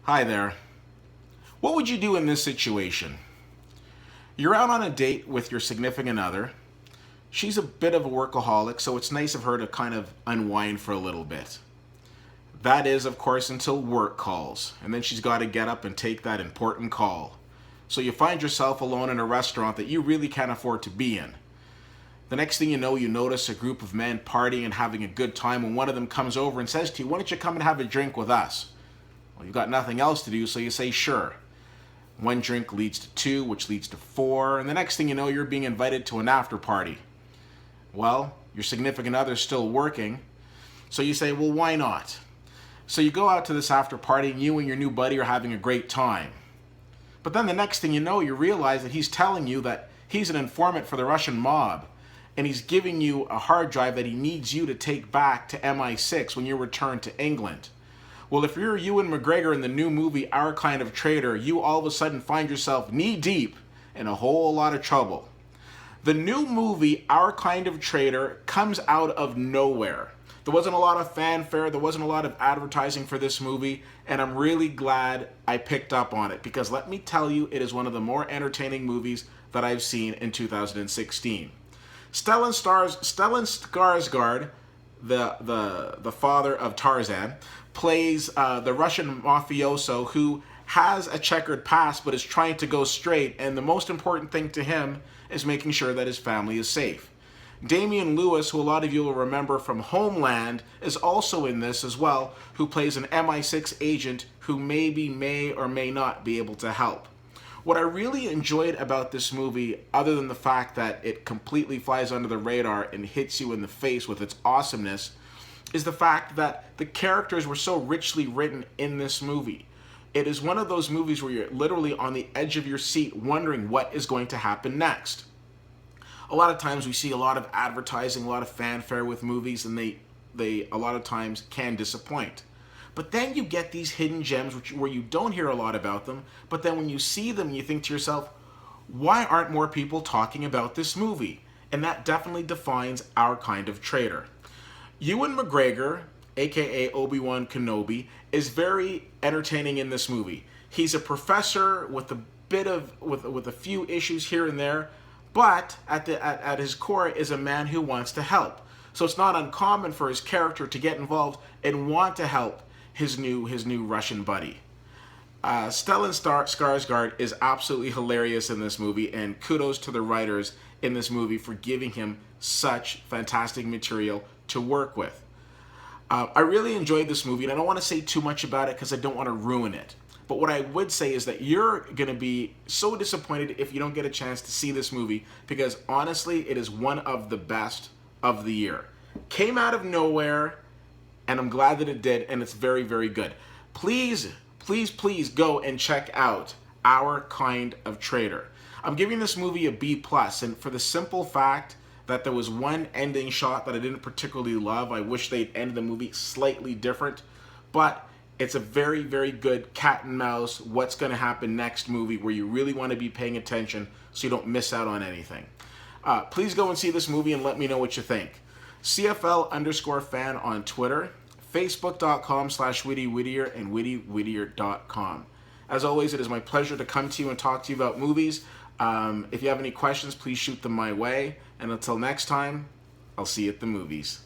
Hi there. What would you do in this situation? You're out on a date with your significant other. She's a bit of a workaholic, so it's nice of her to kind of unwind for a little bit. That is, of course, until work calls, and then she's got to get up and take that important call. So you find yourself alone in a restaurant that you really can't afford to be in. The next thing you know, you notice a group of men partying and having a good time when one of them comes over and says to you, "Why don't you come and have a drink with us?" Well, you've got nothing else to do, so you say sure. One drink leads to two, which leads to four, and the next thing you know, you're being invited to an after party. Well, your significant other's still working, so you say, well, why not? So you go out to this after party, and you and your new buddy are having a great time. But then the next thing you know, you realize that he's telling you that he's an informant for the Russian mob, and he's giving you a hard drive that he needs you to take back to MI6 when you return to England. Well, if you're Ewan McGregor in the new movie Our Kind of Traitor, you all of a sudden find yourself knee-deep in a whole lot of trouble. The new movie Our Kind of Traitor comes out of nowhere. There wasn't a lot of fanfare, there wasn't a lot of advertising for this movie, and I'm really glad I picked up on it because let me tell you, it is one of the more entertaining movies that I've seen in 2016. Stellan Skarsgård, the father of Tarzan, plays the Russian mafioso who has a checkered past but is trying to go straight, and the most important thing to him is making sure that his family is safe. Damian Lewis, who a lot of you will remember from Homeland, is also in this as well, who plays an MI6 agent who may or may not be able to help. What I really enjoyed about this movie, other than the fact that it completely flies under the radar and hits you in the face with its awesomeness, is the fact that the characters were so richly written in this movie. It is one of those movies where you're literally on the edge of your seat wondering what is going to happen next. A lot of times we see a lot of advertising, a lot of fanfare with movies, and they a lot of times can disappoint. But then you get these hidden gems where you don't hear a lot about them, but then when you see them, you think to yourself, why aren't more people talking about this movie? And that definitely defines Our Kind of Traitor. Ewan McGregor, aka Obi-Wan Kenobi, is very entertaining in this movie. He's a professor with a few issues here and there, but at his core is a man who wants to help. So it's not uncommon for his character to get involved and want to help his new Russian buddy. Stellan Skarsgård is absolutely hilarious in this movie, and kudos to the writers in this movie for giving him such fantastic material to work with. I really enjoyed this movie, and I don't want to say too much about it because I don't want to ruin it. But what I would say is that you're going to be so disappointed if you don't get a chance to see this movie because honestly, it is one of the best of the year. Came out of nowhere, and I'm glad that it did, and it's very, very good. Please go and check out Our Kind of Traitor. I'm giving this movie a B+, and for the simple fact that there was one ending shot that I didn't particularly love. I wish they'd ended the movie slightly different, but it's a very, very good cat and mouse, what's going to happen next movie where you really want to be paying attention so you don't miss out on anything. Please go and see this movie and let me know what you think. CFL_fan on Twitter, Facebook.com/WittyWhittier, and WittyWhittier.com. As always, it is my pleasure to come to you and talk to you about movies. If you have any questions, please shoot them my way. And until next time, I'll see you at the movies.